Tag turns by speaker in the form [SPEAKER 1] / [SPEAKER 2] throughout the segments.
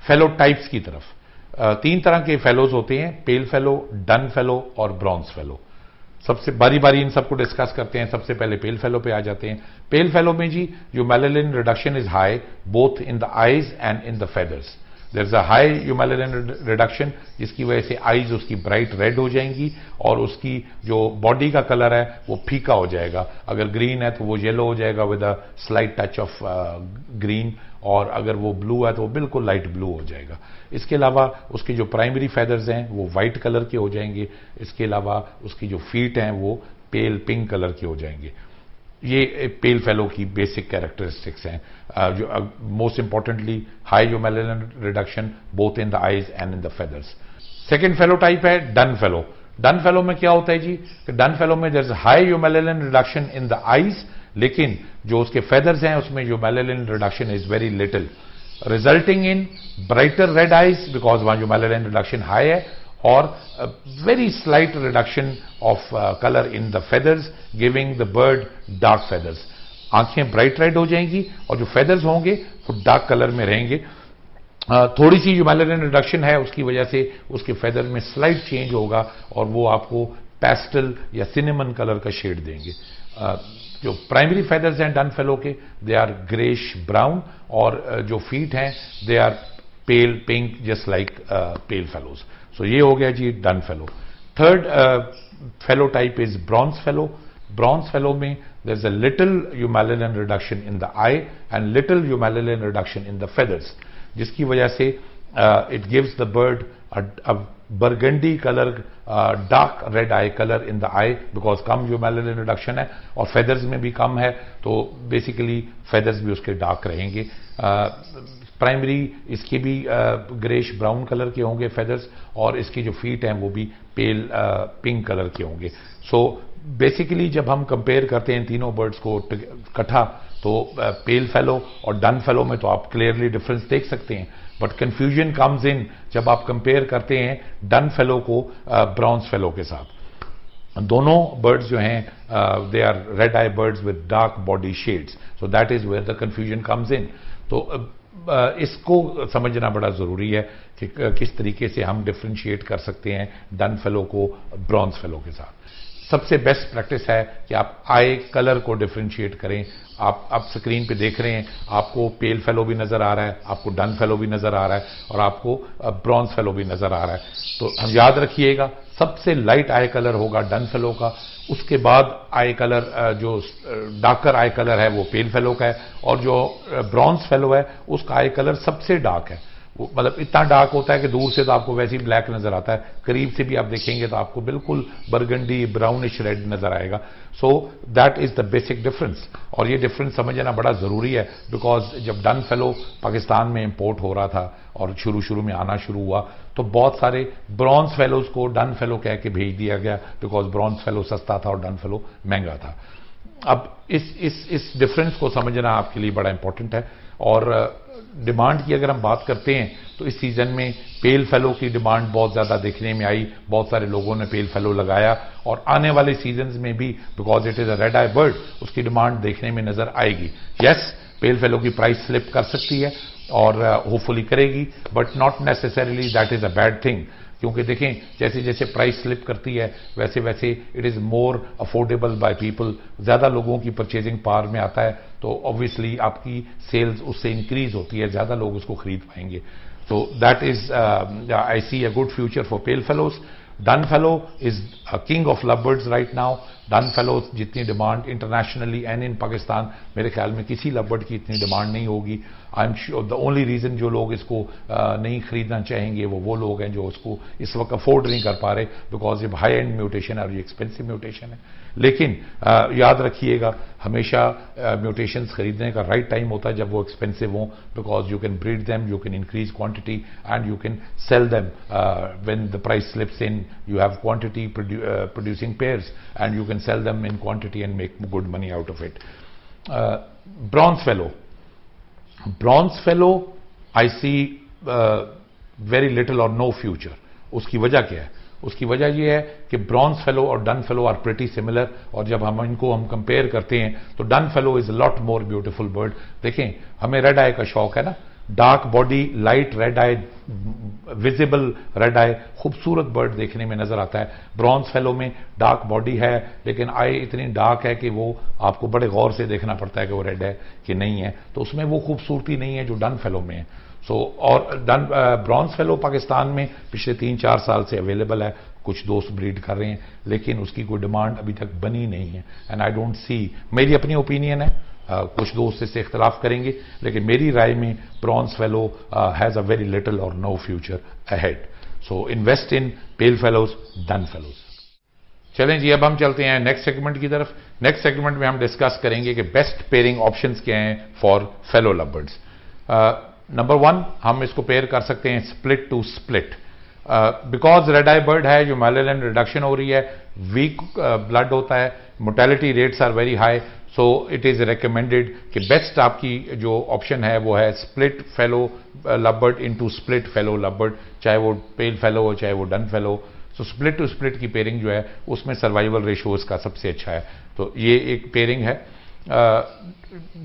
[SPEAKER 1] Fellow types की तरफ। तीन तरह के फेलोज होते हैं, पेल फेलो, डन फेलो और ब्रॉन्ज फेलो। सबसे बारी बारी इन सबको डिस्कस करते हैं। सबसे पहले पेल फेलो पे आ जाते हैं। पेल फेलो में जी जो melanin reduction is high both in the eyes and in the feathers. There is a high eumelanin reduction, जिसकी वजह से आईज उसकी ब्राइट रेड हो जाएंगी और उसकी जो बॉडी का कलर है वो फीका हो जाएगा। अगर ग्रीन है तो वो येलो हो जाएगा with a slight touch of green, और अगर वो ब्लू है तो वो बिल्कुल लाइट ब्लू हो जाएगा। इसके अलावा उसके जो प्राइमरी फेदर्स हैं वो वाइट कलर के हो जाएंगे। इसके अलावा उसकी जो फीट हैं वो पेल पिंक कलर के हो जाएंगे। ये पेल फेलो की बेसिक कैरेक्टरिस्टिक्स हैं। जो मोस्ट इंपॉर्टेंटली हाई जो melanin reduction both in the eyes and in the feathers. Second fellow type है डन फेलो। डन फेलो में क्या होता है जी कि डन फेलो में देयर इज हाई जो melanin reduction in the eyes, लेकिन जो उसके फेदर्स हैं उसमें जो melanin reduction is very little, resulting in brighter red eyes because वहां जो मेलानिन रिडक्शन हाई है, और very slight reduction of colour in the feathers giving the bird dark feathers. आंखें ब्राइट रेड हो जाएंगी और जो फेदर्स होंगे वो डार्क कलर में रहेंगे। थोड़ी सी जो मेलानिन रिडक्शन है उसकी वजह से उसके फेदर में स्लाइट चेंज होगा और वो आपको पेस्टल या सिनेमन कलर का शेड देंगे। जो प्राइमरी फेदर्स हैं डन फेलो के दे आर ग्रेश ब्राउन, और जो फीट हैं they are pale pink just like pale fallows. So ये हो गया जी dun fallow. Third fallow type is bronze fallow. Bronze fallow में there is a little eumelanin reduction in the eye and little eumelanin reduction in the feathers, जिसकी वजह से it gives the bird a burgundy color, dark red eye color in the eye because कम जो melanin reduction है और feathers में भी कम है, तो बेसिकली फेदर्स भी उसके डार्क रहेंगे। प्राइमरी इसके भी ग्रेश ब्राउन कलर के होंगे फेदर्स, और इसकी जो फीट हैं वो भी पेल पिंक कलर के होंगे। सो बेसिकली जब हम कंपेयर करते हैं तीनों बर्ड्स को इकट्ठा, तो पेल फेलो और डन फेलो में तो आप क्लियरली डिफरेंस देख सकते हैं, बट कंफ्यूजन कम्स इन जब आप कंपेयर करते हैं डन फेलो को ब्रॉन्ज फेलो के साथ। दोनों बर्ड्स जो हैं they are red eye birds with dark body shades, so that is where the confusion comes in. तो इसको समझना बड़ा जरूरी है कि किस तरीके से हम डिफ्रेंशिएट कर सकते हैं डन फेलो को ब्रॉन्ज फेलो के साथ। सबसे बेस्ट प्रैक्टिस है कि आप आई कलर को डिफ्रेंशिएट करें। आप स्क्रीन पे देख रहे हैं, आपको पेल फेलो भी नजर आ रहा है, आपको डन फेलो भी नजर आ रहा है, और आपको ब्रॉन्ज फेलो भी नजर आ रहा है। तो हम याद रखिएगा सबसे लाइट आई कलर होगा डन फेलो का, उसके बाद आई कलर जो डार्कर आई कलर है वो पेल फेलो का है, और जो ब्रॉन्ज फेलो है उसका आई कलर सबसे डार्क है। मतलब इतना डार्क होता है कि दूर से तो आपको वैसे ही ब्लैक नजर आता है, करीब से भी आप देखेंगे तो आपको बिल्कुल बरगंडी ब्राउनिश रेड नजर आएगा। सो that is the basic difference, और ये डिफरेंस समझना बड़ा जरूरी है बिकॉज जब डन फेलो पाकिस्तान में इंपोर्ट हो रहा था और शुरू में आना शुरू हुआ, तो बहुत सारे ब्रॉन्ज फेलोज को डन फेलो कह के भेज दिया गया बिकॉज ब्रॉन्ज फेलो सस्ता था और डन फेलो महंगा था। अब इस डिफरेंस को समझना आपके लिए बड़ा इंपॉर्टेंट है। और डिमांड की अगर हम बात करते हैं तो इस सीजन में पेल फेलो की डिमांड बहुत ज्यादा देखने में आई, बहुत सारे लोगों ने पेल फेलो लगाया, और आने वाले सीजन्स में भी because it is a red eye bird उसकी डिमांड देखने में नजर आएगी। यस, पेल फेलो की प्राइस स्लिप कर सकती है और होपफुली करेगी, but not necessarily that is a bad thing, क्योंकि देखें जैसे जैसे प्राइस स्लिप करती है वैसे वैसे it is more affordable by people, ज्यादा लोगों की परचेजिंग पावर में आता है, तो ऑब्वियसली आपकी सेल्स उससे इंक्रीज होती है, ज्यादा लोग उसको खरीद पाएंगे। तो that is I see a good future for pale fallows. Dun fallow is a king of love birds right now. Dun fallow जितनी demand internationally and in Pakistan मेरे ख्याल में किसी लव बर्ड की इतनी डिमांड नहीं होगी। I am sure the only reason जो लोग इसको नहीं खरीदना चाहेंगे वो लोग हैं जो उसको इस वक्त अफोर्ड नहीं कर पा रहे बिकॉज ये हाई एंड म्यूटेशन है और ये एक्सपेंसिव म्यूटेशन है। लेकिन याद रखिएगा हमेशा म्यूटेशंस खरीदने का राइट टाइम होता है जब वो एक्सपेंसिव हों, because you can breed them, you can increase quantity and you can sell them when the price slips in, you have quantity producing pairs and you can sell them in quantity and make good money out of it. Bronze fellow I see very little or no future. उसकी वजह क्या है? उसकी वजह यह है कि bronze fallow और dun fallow are pretty similar, और जब हम इनको कंपेयर करते हैं तो dun fallow is lot more beautiful bird. देखें हमें रेड आई का शौक है ना, dark body, light red eye, visible red eye, खूबसूरत बर्ड देखने में नजर आता है। ब्रॉन्ज फेलो में डार्क बॉडी है लेकिन आई इतनी डार्क है कि वो आपको बड़े गौर से देखना पड़ता है कि वो रेड है कि नहीं है, तो उसमें वो खूबसूरती नहीं है जो डन फेलो में है। और डन ब्रॉन्ज फेलो पाकिस्तान में पिछले 3-4 साल से अवेलेबल है, कुछ दोस्त ब्रीड कर रहे हैं, लेकिन उसकी कोई डिमांड अभी तक बनी नहीं है। एंड आई डोंट सी, मेरी अपनी ओपिनियन है, कुछ दोस्त इससे इख्तलाफ करेंगे, लेकिन मेरी राय में bronze fallow has a very little और no future ahead. So invest in pale fallows, dun fallows. चलें जी, अब हम चलते हैं नेक्स्ट सेगमेंट की तरफ। नेक्स्ट सेगमेंट में हम डिस्कस करेंगे कि बेस्ट पेयरिंग ऑप्शंस क्या हैं फॉर फेलो लवबर्ड्स। नंबर 1, हम इसको पेयर कर सकते हैं split to split. Because red eye bird है, जो मैलेरियन रिडक्शन हो रही है, वीक ब्लड होता है, mortality rates are very high, so it is recommended कि बेस्ट आपकी जो ऑप्शन है वो है split fallow lovebird into split fallow lovebird, चाहे वो पेल फेलो हो चाहे वो dun fallow. So split to split की पेयरिंग जो है उसमें सर्वाइवल रेशियो इसका सबसे अच्छा है। तो ये एक पेयरिंग है।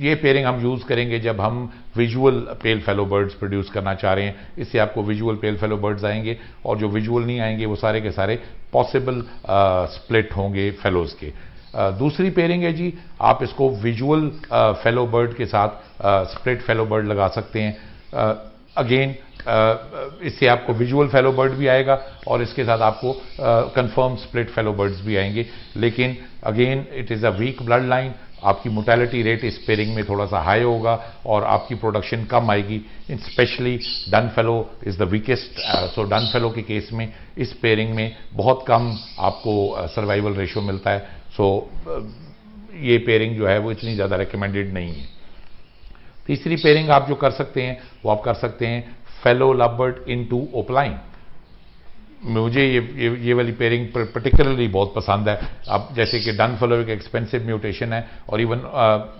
[SPEAKER 1] ये पेयरिंग हम यूज करेंगे जब हम विजुअल पेल फेलो बर्ड्स प्रोड्यूस करना चाह रहे हैं। इससे आपको विजुअल पेल फेलो बर्ड्स आएंगे, और जो विजुअल नहीं आएंगे वो सारे के सारे पॉसिबल स्प्लिट होंगे फेलोज के। दूसरी पेयरिंग है जी, आप इसको विजुअल फेलो बर्ड के साथ स्प्लिट फेलो बर्ड लगा सकते हैं। अगेन इससे आपको विजुअल फेलो बर्ड भी आएगा और इसके साथ आपको कंफर्म स्प्लिट फेलो बर्ड्स भी आएंगे, लेकिन again it is a weak blood line, आपकी मोर्टेलिटी रेट इस पेयरिंग में थोड़ा सा हाई होगा और आपकी प्रोडक्शन कम आएगी। Specially done fellow is the weakest, so done fallow के केस में इस पेयरिंग में बहुत कम आपको सर्वाइवल रेशियो मिलता है। सो ये पेयरिंग जो है वो इतनी ज़्यादा रिकमेंडेड नहीं है। तीसरी पेयरिंग आप जो कर सकते हैं वो आप कर सकते हैं फेलो लवबर्ड इनटू ओपलाइन। मुझे ये वाली पेयरिंग पर्टिकुलरली बहुत पसंद है। अब जैसे कि डन फेलो एक एक्सपेंसिव म्यूटेशन है और इवन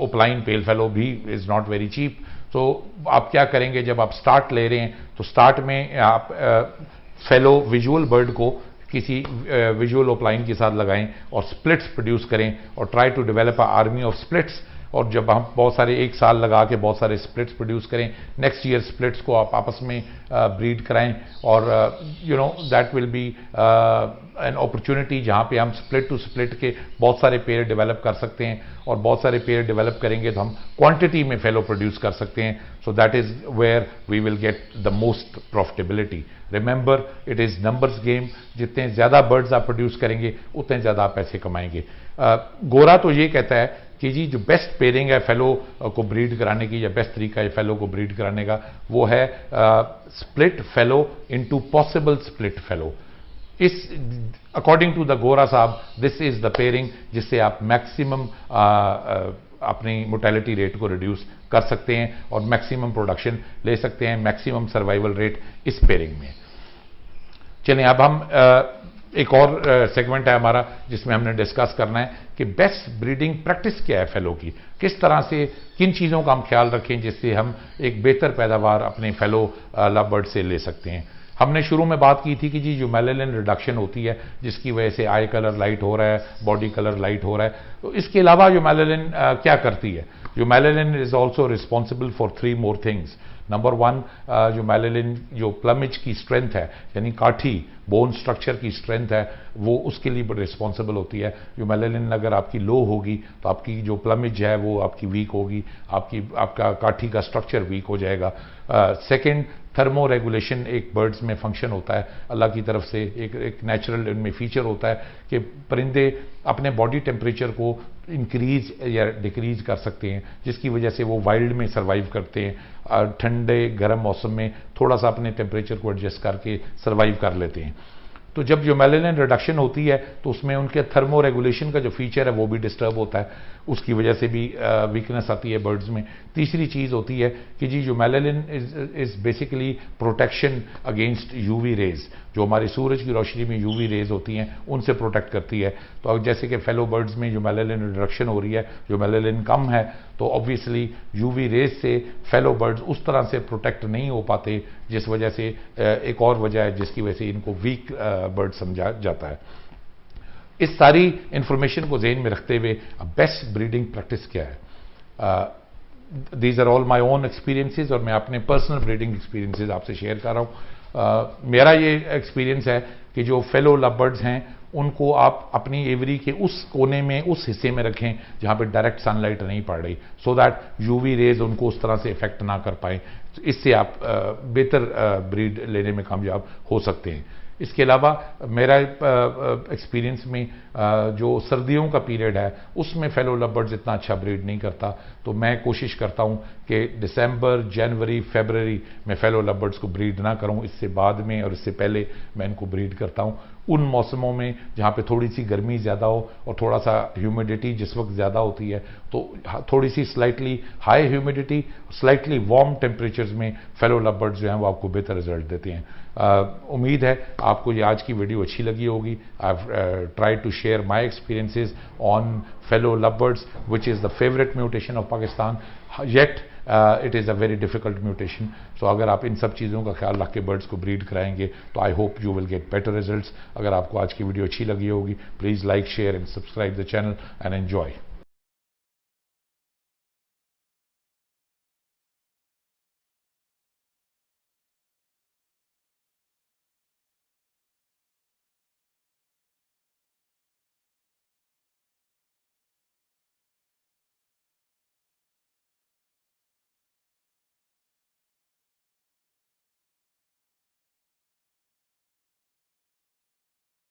[SPEAKER 1] ओपलाइन पेल फेलो भी इज़ नॉट वेरी चीप। तो आप क्या करेंगे, जब आप स्टार्ट ले रहे हैं तो स्टार्ट में आप फेलो विजुअल बर्ड को किसी विजुअल ओपलाइन के साथ लगाएं और स्प्लिट्स प्रोड्यूस करें और try to develop a army of splits. और जब हम बहुत सारे एक साल लगा के बहुत सारे स्प्लिट्स प्रोड्यूस करें, नेक्स्ट ईयर स्प्लिट्स को आप आपस में ब्रीड कराएं, और you know that will be an opportunity जहां पे हम स्प्लिट टू स्प्लिट के बहुत सारे पेयर डेवलप कर सकते हैं, और बहुत सारे पेयर डेवलप करेंगे तो हम क्वांटिटी में फेलो प्रोड्यूस कर सकते हैं। So that is where we will get the most profitability. Remember, it is numbers game, जितने ज्यादा बर्ड्स आप प्रोड्यूस करेंगे उतने ज्यादा आप पैसे कमाएंगे। गोरा तो ये कहता है कि जी जो बेस्ट पेयरिंग है फेलो को ब्रीड कराने की, या बेस्ट तरीका है फेलो को ब्रीड कराने का, वो है split fellow into possible split fellow. इस अकॉर्डिंग टू द गोरा साहब, दिस इज द पेयरिंग जिससे आप मैक्सिमम अपनी मोर्टेलिटी रेट को रिड्यूस कर सकते हैं और मैक्सिमम प्रोडक्शन ले सकते हैं, मैक्सिमम सर्वाइवल रेट इस पेयरिंग में। चलिए, अब हम एक और सेगमेंट है हमारा जिसमें हमने डिस्कस करना है कि बेस्ट ब्रीडिंग प्रैक्टिस क्या है फेलो की, किस तरह से, किन चीज़ों का हम ख्याल रखें जिससे हम एक बेहतर पैदावार अपने फेलो लवबर्ड से ले सकते हैं। हमने शुरू में बात की थी कि जी जो मेलेनिन रिडक्शन होती है जिसकी वजह से आई कलर लाइट हो रहा है, बॉडी कलर लाइट हो रहा है, तो इसके अलावा जो मेलेनिन क्या करती है, जो melanin is also responsible for 3 more things. Number 1, जो मेलेनिन जो प्लमिज की स्ट्रेंथ है, यानी काठी बोन स्ट्रक्चर की स्ट्रेंथ है, वो उसके लिए रिस्पॉन्सिबल होती है। जो मेलेनिन अगर आपकी लो होगी तो आपकी जो प्लमिज है वो आपकी वीक होगी, आपका काठी का स्ट्रक्चर वीक हो जाएगा। सेकेंड, थर्मो रेगुलेशन एक बर्ड्स में फंक्शन होता है, अल्लाह की तरफ से एक नेचुरल इनमें फीचर होता है कि परिंदे अपने बॉडी टेम्परेचर को इंक्रीज या डिक्रीज कर सकते हैं, जिसकी वजह से वो वाइल्ड में सर्वाइव करते हैं, ठंडे गर्म मौसम में थोड़ा सा अपने टेम्परेचर को एडजस्ट करके सर्वाइव कर लेते हैं। तो जब जो मेलेनिन रिडक्शन होती है तो उसमें उनके थर्मो रेगुलेशन का जो फीचर है वो भी डिस्टर्ब होता है, उसकी वजह से भी वीकनेस आती है बर्ड्स में। तीसरी चीज़ होती है कि जी जो melanin is basically protection against UV rays, जो हमारी सूरज की रोशनी में यूवी रेज होती हैं उनसे प्रोटेक्ट करती है। तो जैसे कि फेलो बर्ड्स में जो मेलेनिन रिडक्शन हो रही है, जो मेलेनिन कम है, तो ऑब्वियसली यूवी रेज से फेलो बर्ड्स उस तरह से प्रोटेक्ट नहीं हो पाते, जिस वजह से एक और वजह है जिसकी वजह से इनको वीक बर्ड समझा जाता है। इस सारी इंफॉर्मेशन को ज़हन में रखते हुए बेस्ट ब्रीडिंग प्रैक्टिस क्या है, these are all my own experiences और मैं अपने पर्सनल ब्रीडिंग एक्सपीरियंसेस आपसे शेयर कर रहा हूँ। मेरा ये एक्सपीरियंस है कि जो फेलो लव बर्ड्स हैं उनको आप अपनी एवरी के उस कोने में, उस हिस्से में रखें जहां पे डायरेक्ट सनलाइट नहीं पड़ रही, सो दैट यूवी रेज उनको उस तरह से इफेक्ट ना कर पाए। इससे आप बेहतर ब्रीड लेने में कामयाब हो सकते हैं। इसके अलावा मेरा एक्सपीरियंस में जो सर्दियों का पीरियड है उसमें फेलो लव बर्ड्स इतना अच्छा ब्रीड नहीं करता, तो मैं कोशिश करता हूं कि दिसंबर, जनवरी, फरवरी में फेलो लव बर्ड्स को ब्रीड ना करूं। इससे बाद में और इससे पहले मैं इनको ब्रीड करता हूं उन मौसमों में जहां पे थोड़ी सी गर्मी ज़्यादा हो और थोड़ा सा ह्यूमिडिटी जिस वक्त ज़्यादा होती है, तो थोड़ी सी slightly high humidity, slightly warm temperatures में फेलो लव बर्ड्स जो हैं वो आपको बेहतर रिजल्ट देते हैं। उम्मीद है आपको ये आज की वीडियो अच्छी लगी होगी। I have tried to share my experiences on fallow love birds which is the favourite mutation of Pakistan, yet it is a very difficult mutation. So अगर आप इन सब चीज़ों का ख्याल रख के बर्ड्स को ब्रीड कराएंगे तो I hope you will get better results. अगर आपको आज की वीडियो अच्छी लगी होगी, please like, share and subscribe the channel and enjoy.